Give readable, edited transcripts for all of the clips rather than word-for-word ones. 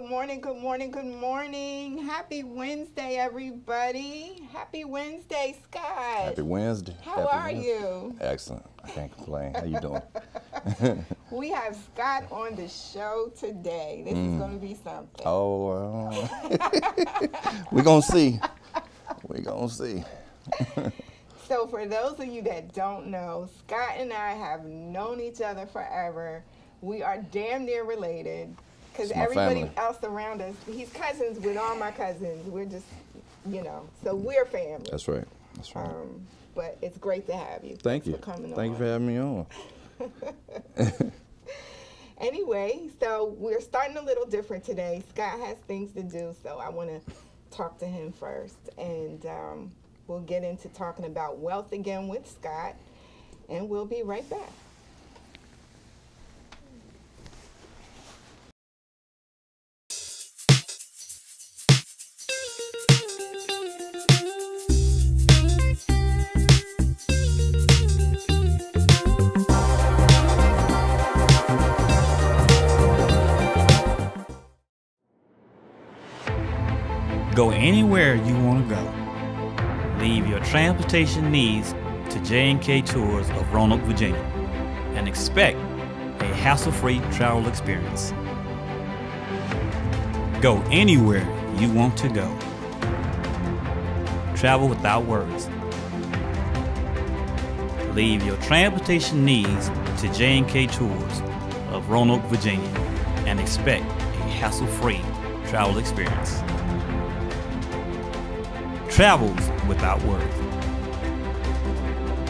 morning, good morning, good morning. Happy Wednesday, everybody. Happy Wednesday, Scott. Happy Wednesday. How are you? Excellent. I can't complain. How you doing? We have Scott on the show today. This is going to be something. Oh, we're going to see. We're going to see. So for those of you that don't know, Scott and I have known each other forever. We are damn near related because everybody family. else around us, he's cousins with all my cousins. We're just, so we're family. That's right. That's right. But it's great to have you. Thank you. For coming on. Thank you for having me on. Anyway, so we're starting a little different today. Scott has things to do, so I want to talk to him first. And we'll get into talking about wealth again with Scott, and we'll be right back. Go anywhere you want to go. Leave your transportation needs to J&K Tours of Roanoke, Virginia, and expect a hassle-free travel experience. Go anywhere you want to go. Travel without worries. Leave your transportation needs to J&K Tours of Roanoke, Virginia, and expect a hassle-free travel experience. Travels without worries.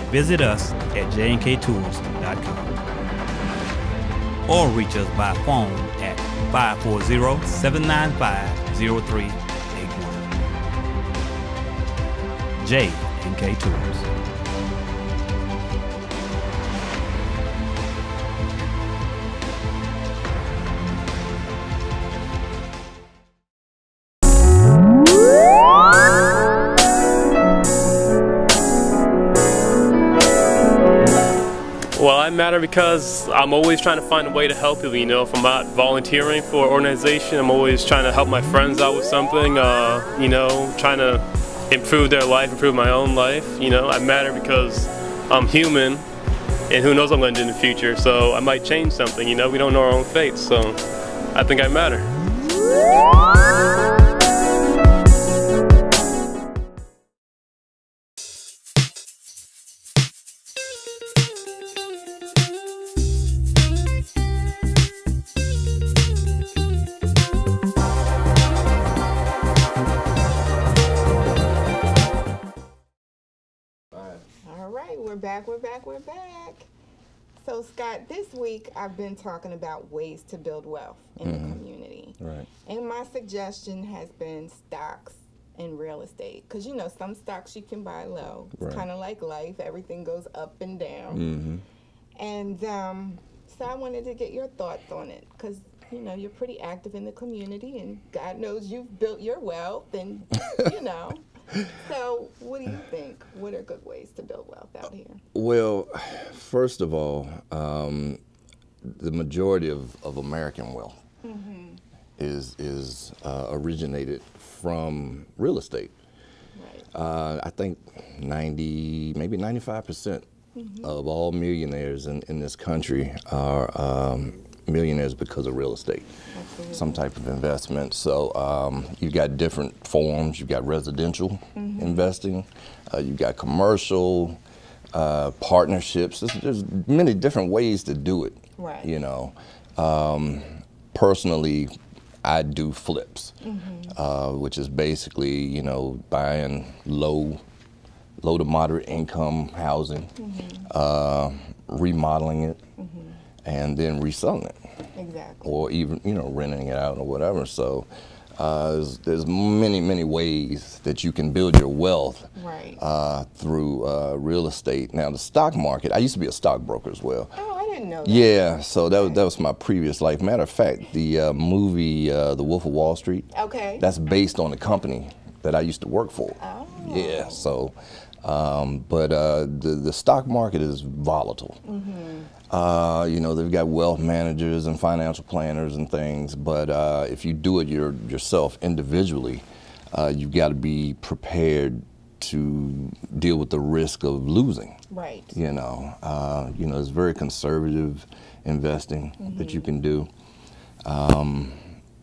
Visit us at jnktours.com or reach us by phone at 540-795-0381. J&K Tours. Well, I matter because I'm always trying to find a way to help people, If I'm out volunteering for an organization, I'm always trying to help my friends out with something, trying to improve their life, improve my own life, I matter because I'm human, and who knows what I'm going to do in the future, so I might change something, we don't know our own fate, so I think I matter. We're back. So Scott, this week I've been talking about ways to build wealth in the community. Right. And my suggestion has been stocks and real estate. Because, some stocks you can buy low. It's kind of like life. Everything goes up and down. And so I wanted to get your thoughts on it. Because, you're pretty active in the community. And God knows you've built your wealth. And, So, what do you think? What are good ways to build wealth out here? Well, first of all, the majority of American wealth is originated from real estate. Right. I think 90, maybe 95% of all millionaires in this country are millionaires because of real estate. Absolutely. Some type of investment. So you've got different forms. You've got residential investing. You've got commercial partnerships. There's many different ways to do it. Right. Personally, I do flips, which is basically buying low to moderate income housing, remodeling it, and then reselling it. Exactly. Or even, renting it out or whatever. So there's many ways that you can build your wealth through real estate. Now, the stock market, I used to be a stockbroker as well. Oh, I didn't know that. Yeah, so that was my previous life. Matter of fact, the movie The Wolf of Wall Street, that's based on a company that I used to work for. Oh. Yeah, so, but the stock market is volatile. You know, they've got wealth managers and financial planners and things, but if you do it yourself individually, you've got to be prepared to deal with the risk of losing. Right. You know, it's very conservative investing that you can do.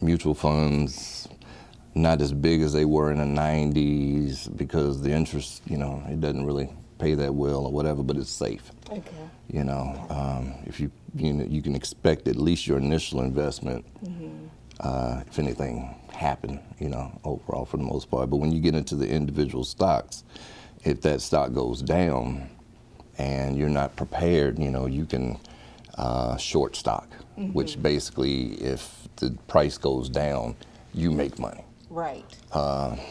Mutual funds, not as big as they were in the 90s because the interest, you know, it doesn't really pay that well or whatever, but it's safe. Okay. You know, if you can expect at least your initial investment, if anything happened, you know, overall for the most part. But when you get into the individual stocks, if that stock goes down and you're not prepared, you know, you can short stock, which basically if the price goes down, you make money. Right.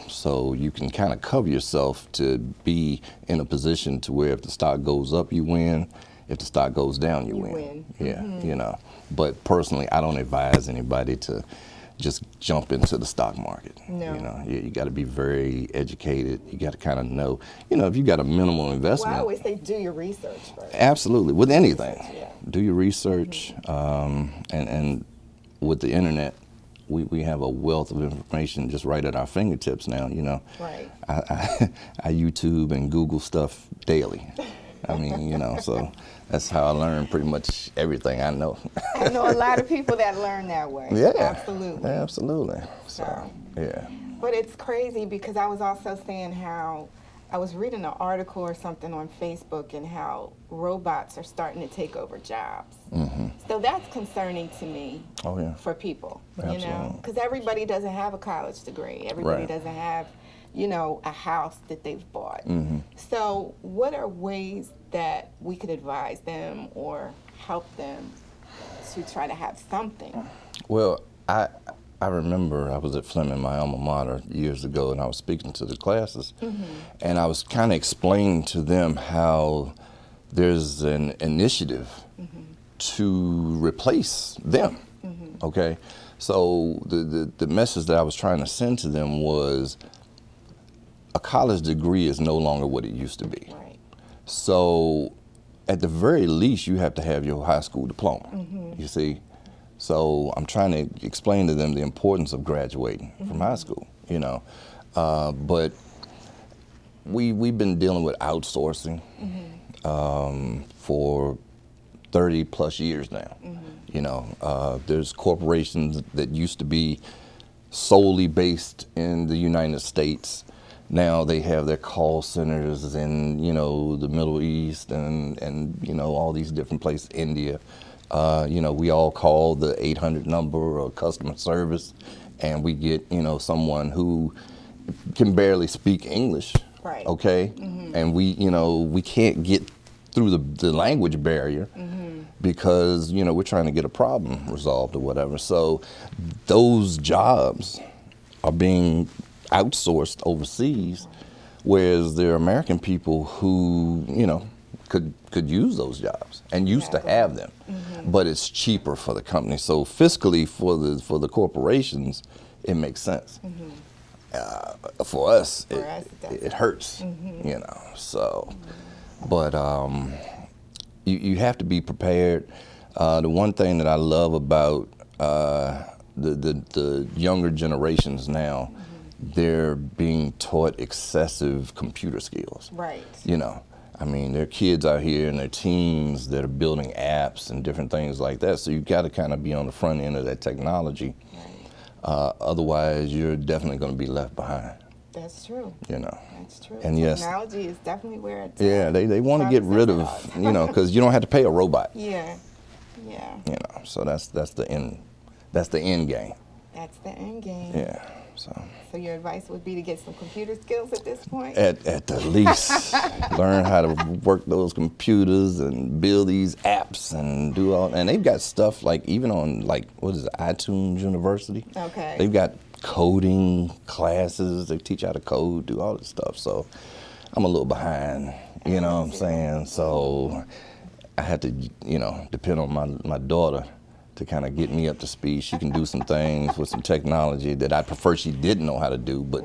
So you can kind of cover yourself to be in a position to where if the stock goes up, you win. If the stock goes down, you win. Yeah, you know. But personally, I don't advise anybody to just jump into the stock market. No. You know, you got to be very educated. You got to kind of know, you know, if you got a minimal investment. Well, I always say do your research first. Absolutely, with anything. Yeah. Do your research, and with the internet, we have a wealth of information just right at our fingertips now, you know. Right. I YouTube and Google stuff daily. I mean, you know, so that's how I learn pretty much everything I know. I know a lot of people that learn that way. Yeah. Absolutely. Absolutely. So, yeah. But it's crazy because I was also saying how I was reading an article or something on Facebook and how robots are starting to take over jobs. So that's concerning to me. Oh, yeah. For people, Absolutely. you know, because everybody doesn't have a college degree. Everybody Right. doesn't have, you know, a house that they've bought. So what are ways that we could advise them or help them to try to have something? Well, I remember I was at Fleming, my alma mater, years ago, and I was speaking to the classes, and I was kind of explaining to them how there's an initiative to replace them. Okay, so the message that I was trying to send to them was a college degree is no longer what it used to be. Right. So at the very least, you have to have your high school diploma, you see. So I'm trying to explain to them the importance of graduating from high school, you know. But we've been dealing with outsourcing for 30 plus years now. You know, there's corporations that used to be solely based in the United States. Now they have their call centers in, you know, the Middle East and you know, all these different places, India. You know, we all call the 800 number or customer service, and we get, you know, someone who can barely speak English. Right. Okay? And we, you know, we can't get through the language barrier because, you know, we're trying to get a problem resolved or whatever. So those jobs are being outsourced overseas, whereas there are American people who, you know, could use those jobs and used to have them, but it's cheaper for the company. So fiscally, for the corporations, it makes sense. For us, it hurts, you know. So, but you have to be prepared. The one thing that I love about the younger generations now, they're being taught excessive computer skills. Right. You know, I mean, there are kids out here and their teens that are building apps and different things like that. So you've got to kind of be on the front end of that technology. Right. Otherwise, you're definitely going to be left behind. That's true. You know. That's true. And technology is definitely where it's yeah, they want to get rid of, you know, because you don't have to pay a robot. Yeah. Yeah. You know, so that's the end game. That's the end game. Yeah. So your advice would be to get some computer skills at this point? At the least, learn how to work those computers and build these apps and do all. And they've got stuff like even on like what is it, iTunes University. Okay. They've got coding classes. They teach how to code, do all this stuff. So I'm a little behind. You know what I'm saying? So I had to, you know, depend on my daughter to kind of get me up to speed. She can do some things with some technology that I prefer she didn't know how to do, but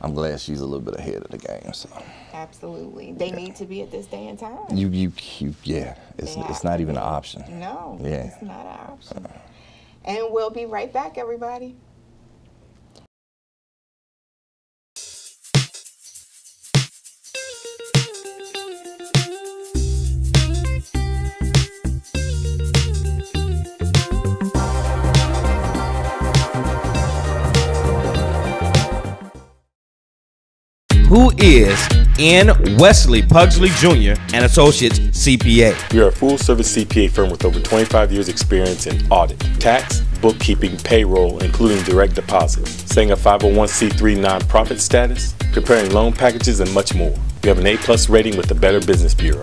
I'm glad she's a little bit ahead of the game. So. Absolutely. They need to be at this day and time. Yeah, it's not even an option. No, yeah. It's not an option. And we'll be right back, everybody. Who is N. Wesley Pugsley Jr. and Associates CPA. We are a full-service CPA firm with over 25 years experience in audit, tax, bookkeeping, payroll, including direct deposit, setting a 501c3 nonprofit status, preparing loan packages, and much more. We have an A+ rating with the Better Business Bureau.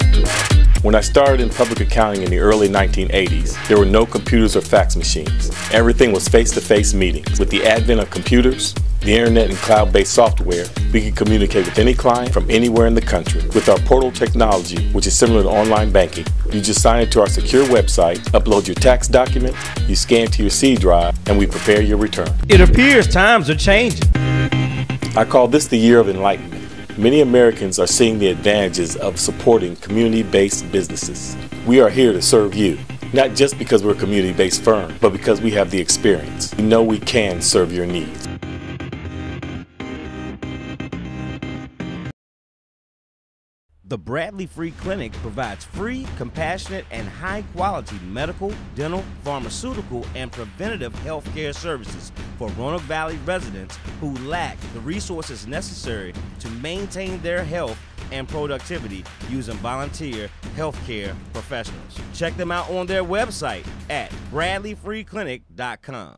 When I started in public accounting in the early 1980s, there were no computers or fax machines. Everything was face-to-face meetings. With the advent of computers, the internet, and cloud-based software, we can communicate with any client from anywhere in the country. With our portal technology, which is similar to online banking, you just sign into our secure website, upload your tax document, you scan to your C drive, and we prepare your return. It appears times are changing. I call this the year of enlightenment. Many Americans are seeing the advantages of supporting community-based businesses. We are here to serve you, not just because we're a community-based firm, but because we have the experience. We know we can serve your needs. The Bradley Free Clinic provides free, compassionate, and high-quality medical, dental, pharmaceutical, and preventative health care services for Roanoke Valley residents who lack the resources necessary to maintain their health and productivity using volunteer healthcare professionals. Check them out on their website at bradleyfreeclinic.com.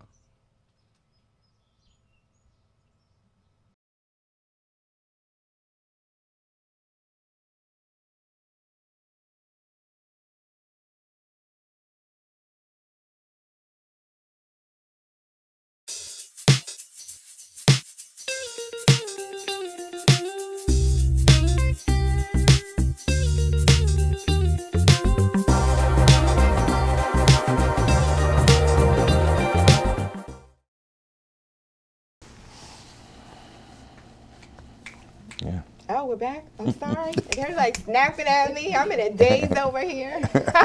Yeah. Oh, we're back? I'm sorry. They're like snapping at me. I'm in a daze over here. How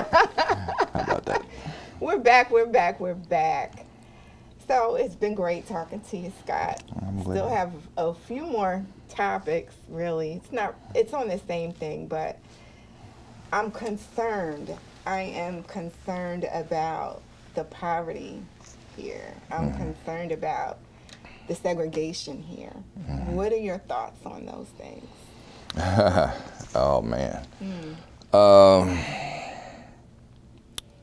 about that? We're back. So it's been great talking to you, Scott. Still have a few more topics, really. It's on the same thing, but I'm concerned. I am concerned about the poverty here. I'm concerned about the segregation here. What are your thoughts on those things? Oh, man.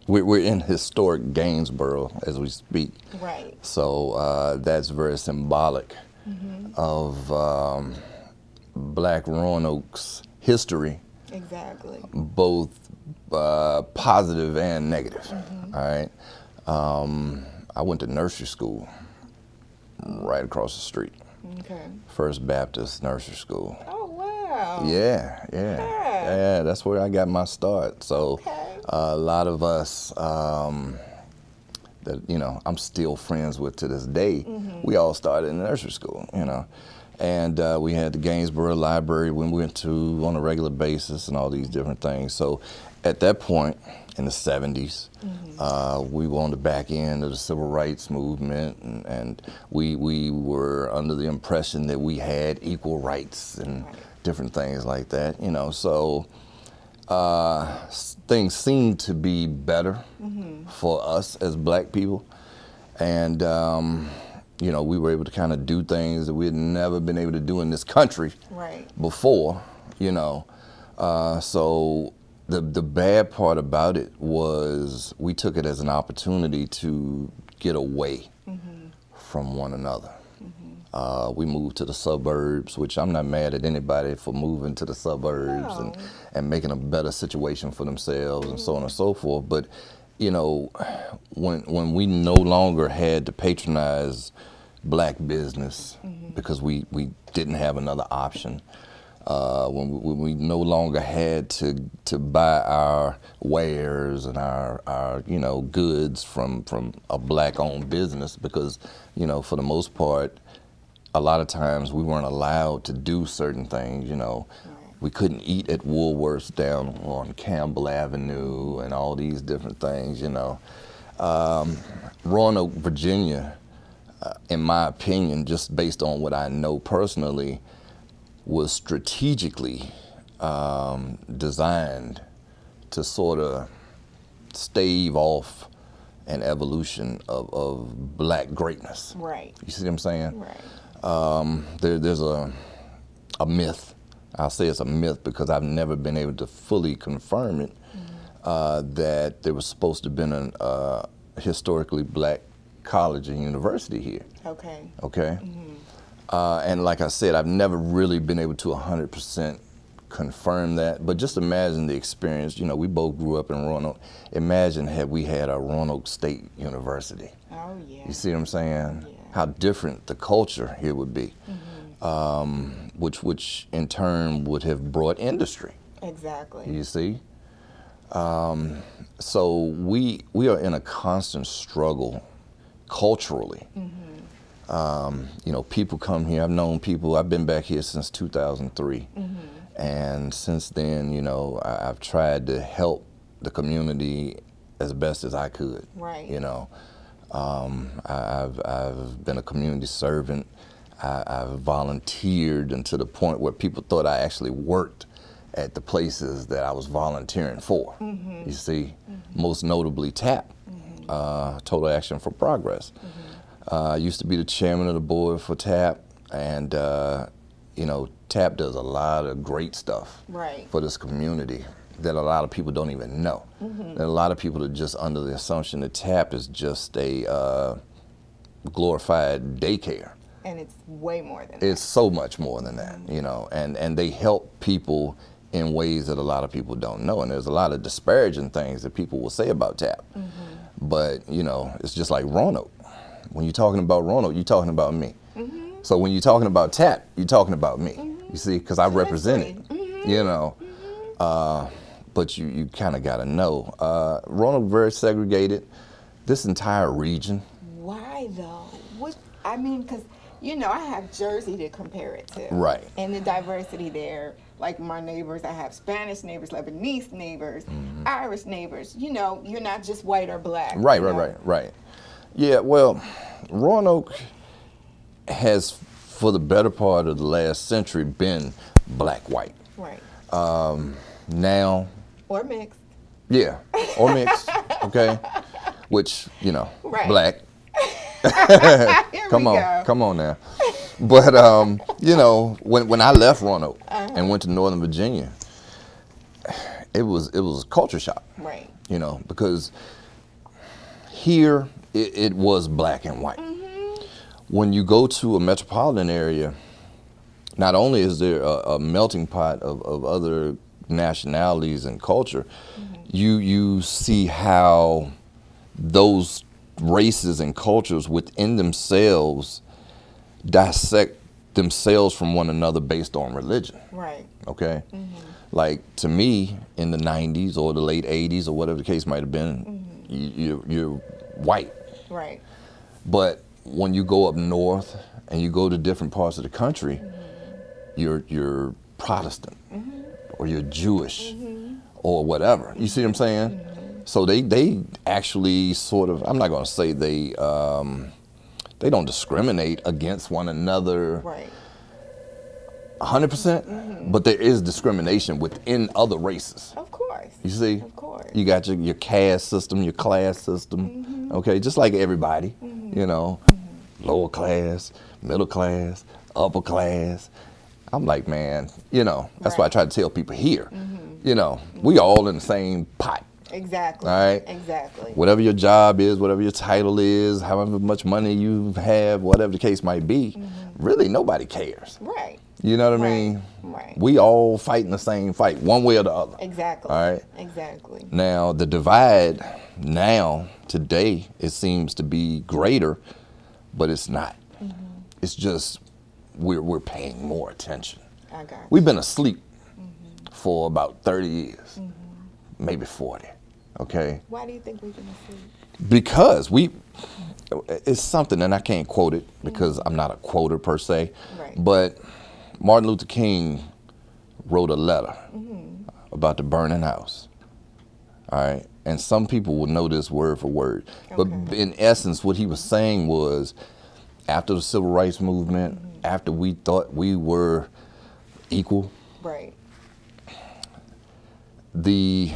We're in historic Gainesboro as we speak. Right. So that's very symbolic of Black Roanoke's history. Exactly. Both positive and negative. All right. I went to nursery school right across the street. Okay. First Baptist Nursery School. Oh, wow. Yeah, that's where I got my start. So a lot of us that, I'm still friends with to this day, we all started in nursery school, And we had the Gainesboro Library when we went to on a regular basis and all these different things. So at that point in the 70s, we were on the back end of the civil rights movement, and we were under the impression that we had equal rights and different things like that, So things seemed to be better for us as Black people, and we were able to kind of do things that we had never been able to do in this country before, So the bad part about it was we took it as an opportunity to get away from one another. We moved to the suburbs, which I'm not mad at anybody for moving to the suburbs and making a better situation for themselves and so on and so forth. But, when we no longer had to patronize Black business because we didn't have another option, when we no longer had to buy our wares and our you know, goods from a black-owned business, because, you know, for the most part, a lot of times we weren't allowed to do certain things, you know. We couldn't eat at Woolworths down on Campbell Avenue and all these different things, you know. Roanoke, Virginia, in my opinion, just based on what I know personally, was strategically designed to sort of stave off an evolution of black greatness. Right. You see what I'm saying? Right. There's a myth. I'll say it's a myth because I've never been able to fully confirm it, that there was supposed to have been a historically black college and university here. Okay. Okay? And like I said, I've never really been able to 100% confirm that, but just imagine the experience. You know, we both grew up in Roanoke. Imagine had we had a Roanoke State University. Oh, yeah. You see what I'm saying? Yeah. How different the culture here would be, which in turn would have brought industry. Exactly. You see? So we are in a constant struggle culturally. You know, people come here. I've known people. I've been back here since 2003. And since then, you know, I've tried to help the community as best as I could. Right. You know, I've been a community servant. I've volunteered, and to the point where people thought I actually worked at the places that I was volunteering for. You see, most notably TAP, Total Action for Progress. I used to be the chairman of the board for TAP, and you know, TAP does a lot of great stuff for this community that a lot of people don't even know. There are a lot of people that are just under the assumption that TAP is just a glorified daycare. And it's way more than that. It's so much more than that, you know, and they help people in ways that a lot of people don't know. And there's a lot of disparaging things that people will say about TAP. But, you know, it's just like Roanoke. When you're talking about Roanoke, you're talking about me. So when you're talking about TAP, you're talking about me. You see, because I represent it, you know. But you kind of got to know. Roanoke very segregated. This entire region. Why though? I mean, because, you know, I have Jersey to compare it to. Right. And the diversity there. Like my neighbors, I have Spanish neighbors, Lebanese neighbors, Irish neighbors. You know, you're not just white or black. Right. Yeah, well, Roanoke has, for the better part of the last century, been black-white. Right. Now. Or mixed. Yeah, or mixed, okay? Which, you know, black. Come on now. But, you know, when I left Roanoke and went to Northern Virginia, it was a culture shock. Right. You know, because here it was black and white. When you go to a metropolitan area, not only is there a melting pot of other nationalities and culture, you see how those races and cultures within themselves dissect themselves from one another based on religion. Right. Okay? Like, to me, in the 90s or the late 80s or whatever the case might have been, you're white. Right. But when you go up north and you go to different parts of the country, you're Protestant or you're Jewish or whatever. You see what I'm saying? So they actually sort of, I'm not going to say they don't discriminate against one another 100%, but there is discrimination within other races. Of course. You see? Of course. You got your caste system, your class system, okay, just like everybody, you know, lower class, middle class, upper class. I'm like, man, you know, that's why I try to tell people here, you know, we all in the same pot. Exactly. All right? Exactly. Whatever your job is, whatever your title is, however much money you have, whatever the case might be, really nobody cares. Right. You know what I mean? Right. We all fighting the same fight, one way or the other. Exactly. All right? Exactly. Now, the divide now, today, it seems to be greater, but it's not. It's just we're paying more attention. I got you. We've been asleep for about 30 years, maybe 40, okay? Why do you think we've been asleep? Because it's something, and I can't quote it because I'm not a quoter per se, but Martin Luther King wrote a letter about the burning house, all right? And some people will know this word for word. But in essence, what he was saying was, after the civil rights movement, after we thought we were equal, the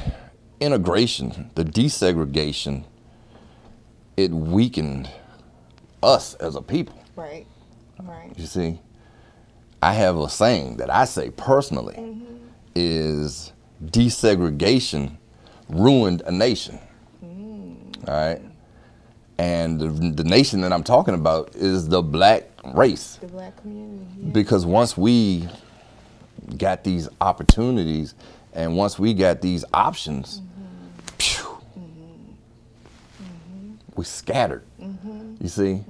integration, the desegregation, it weakened us as a people. Right. You see, I have a saying that I say personally is desegregation ruined a nation. All right. And the nation that I'm talking about is the black race. The black community. Yeah. Because once we got these opportunities and once we got these options, we scattered. You see?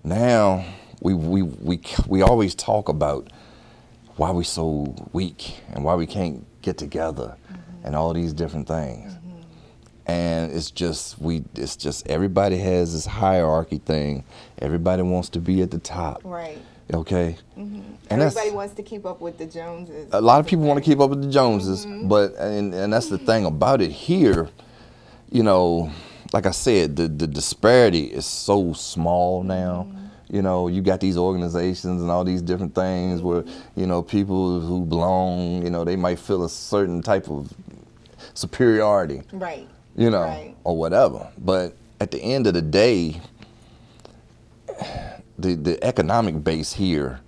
Now we always talk about why we're so weak and why we can't get together and all these different things. And it's just everybody has this hierarchy thing. Everybody wants to be at the top. Right. Okay. And everybody wants to keep up with the Joneses. A lot of people want to keep up with the Joneses, but and that's the thing about it here. You know, like I said, the disparity is so small now. You know, you got these organizations and all these different things where, you know, people who belong, you know, they might feel a certain type of superiority. Right. You know, or whatever. But at the end of the day, the economic base here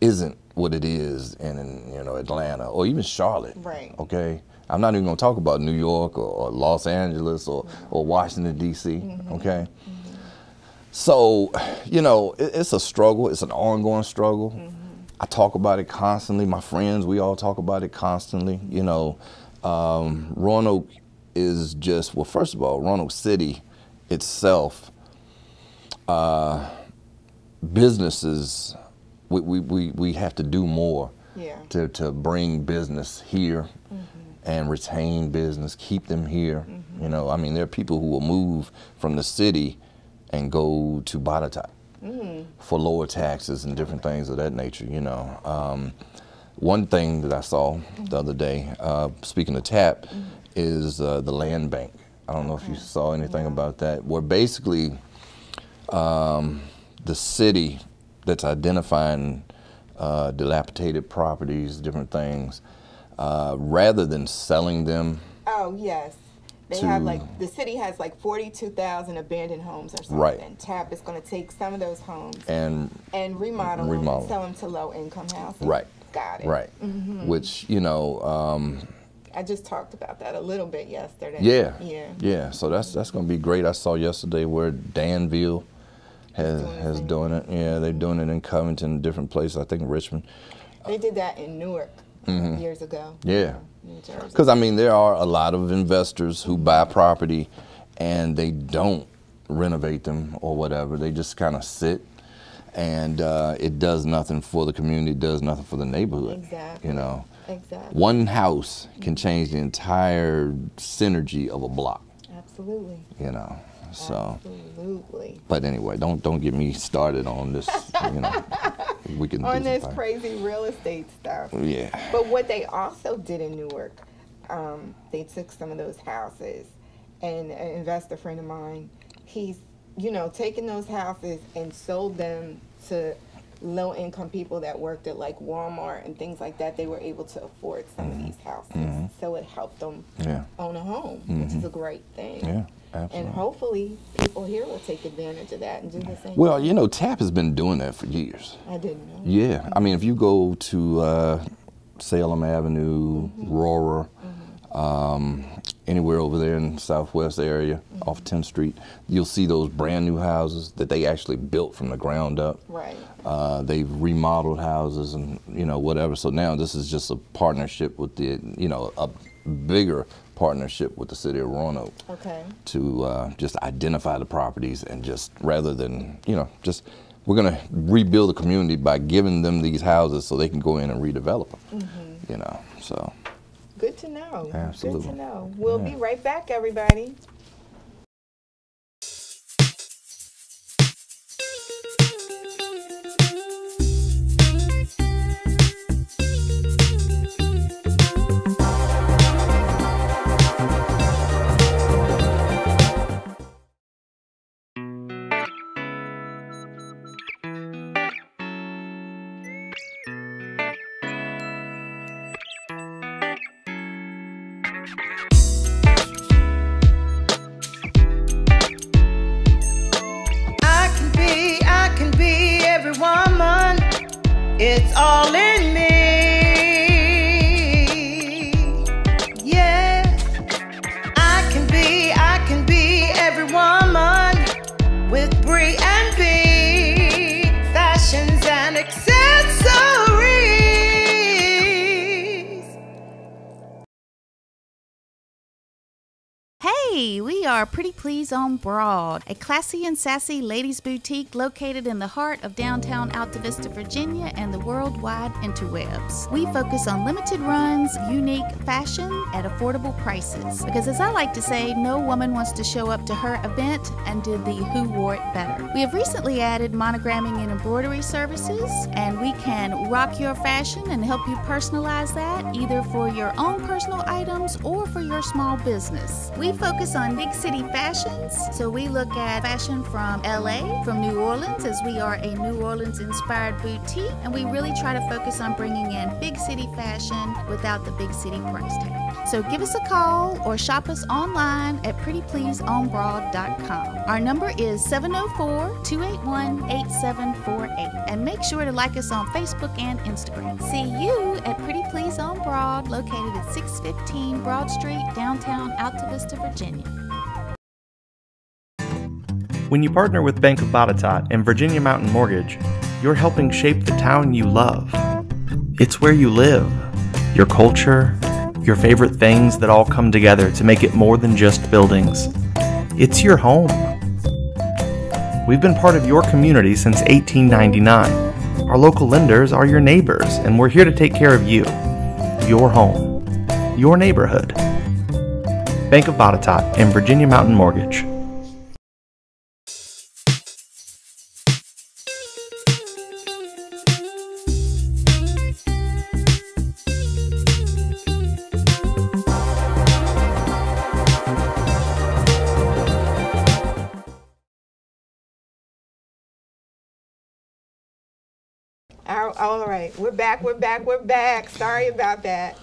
isn't what it is in you know, Atlanta or even Charlotte. Right. Okay. I'm not even going to talk about New York or Los Angeles or Washington, D.C. Okay. So, you know, it's a struggle. It's an ongoing struggle. I talk about it constantly. My friends, we all talk about it constantly. You know, Roanoke is just, well, first of all, Roanoke City itself, businesses, we have to do more to bring business here and retain business, keep them here. You know, I mean, there are people who will move from the city and go to Botetourt for lower taxes and different things of that nature, you know. One thing that I saw the other day, speaking of TAP, is the land bank. I don't know if you saw anything about that, where basically the city that's identifying dilapidated properties, different things, rather than selling them. Oh, yes. They have the city has like 42,000 abandoned homes or something. Right. TAP is going to take some of those homes and remodel them and sell them to low-income housing. Right. Got it. Right. Which, you know, I just talked about that a little bit yesterday. Yeah. So that's going to be great. I saw yesterday where Danville has doing it. Yeah, they're doing it in Covington, different places. I think Richmond. They did that in Newark years ago. Yeah. Because, I mean, there are a lot of investors who buy property and they don't renovate them or whatever. They just kind of sit, and it does nothing for the community, it does nothing for the neighborhood. Exactly. You know, one house can change the entire synergy of a block. Absolutely. You know, so. Absolutely. But anyway, don't get me started on this. You know, we can on this crazy real estate stuff. Yeah. But what they also did in Newark, they took some of those houses, and an investor friend of mine, he's, you know, taken those houses and sold them to low-income people that worked at like Walmart and things like that. They were able to afford some of these houses, so it helped them own a home, which is a great thing. Yeah. Absolutely. And hopefully people here will take advantage of that and do the same. Well, you know, TAP has been doing that for years. I didn't know. Yeah. I mean, if you go to Salem Avenue, Aurora, anywhere over there in the southwest area off 10th Street, you'll see those brand new houses that they actually built from the ground up. Right. They've remodeled houses and, you know, whatever. So now this is just a partnership with the, you know, a bigger partnership with the city of Roanoke to just identify the properties and just, rather than, you know, just we're going to rebuild the community by giving them these houses so they can go in and redevelop them. You know, so. Good to know. Absolutely. Good to know. We'll be right back, everybody. It's all in me, yeah. I can be every woman with Brie and B, fashions and accessories. Hey, we are Pretty Please on Broad, a classy and sassy ladies boutique located in the heart of downtown Alta Vista, Virginia and the worldwide interwebs. We focus on limited runs, unique fashion at affordable prices. Because as I like to say, no woman wants to show up to her event and do the who wore it better. We have recently added monogramming and embroidery services, and we can rock your fashion and help you personalize that either for your own personal items or for your small business. We focus on big city fashions, so we look at fashion from LA, from New Orleans, as we are a New Orleans inspired boutique, and we really try to focus on bringing in big city fashion without the big city price tag. So give us a call or shop us online at prettypleaseonbroad.com. Our number is 704-281-8748, and make sure to like us on Facebook and Instagram. See you at Pretty Please on Broad, located at 615 Broad Street, downtown Alta Vista, Virginia. When you partner with Bank of Botetourt and Virginia Mountain Mortgage, you're helping shape the town you love. It's where you live, your culture, your favorite things that all come together to make it more than just buildings. It's your home. We've been part of your community since 1899. Our local lenders are your neighbors, and we're here to take care of you, your home, your neighborhood. Bank of Botetourt and Virginia Mountain Mortgage. All right, we're back. Sorry about that.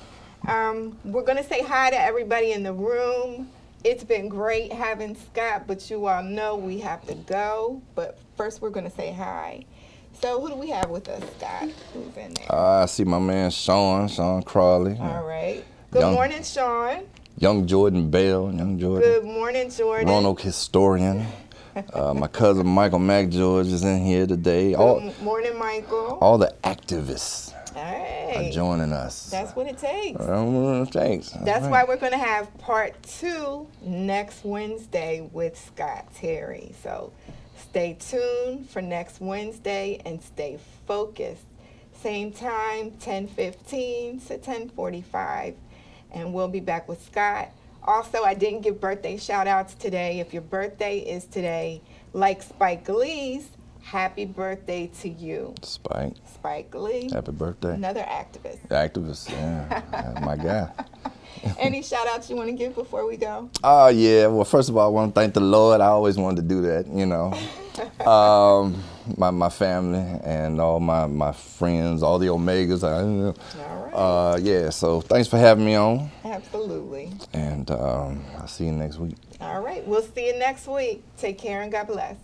We're going to say hi to everybody in the room. It's been great having Scott, but you all know we have to go. But first, we're going to say hi. So who do we have with us, Scott? Who's in there? I see my man Sean Crawley. All right. Good morning, Sean. Young Jordan Bell. Good morning, Jordan. Roanoke historian. My cousin Michael McGeorge is in here today. Good morning, Michael. All the activists are joining us. That's what it takes. That's why we're going to have part 2 next Wednesday with Scott Terry. So stay tuned for next Wednesday and stay focused. Same time, 10:15 to 10:45. And we'll be back with Scott. Also, I didn't give birthday shout-outs today. If your birthday is today, like Spike Lee's, happy birthday to you. Spike Lee. Happy birthday. Another activist. Yeah. That's my guy. Any shout-outs you want to give before we go? Oh, yeah. Well, first of all, I want to thank the Lord. I always wanted to do that, you know. My family and all my friends, all the Omegas. All right. Yeah, so thanks for having me on. Absolutely. And I'll see you next week. All right. We'll see you next week. Take care and God bless.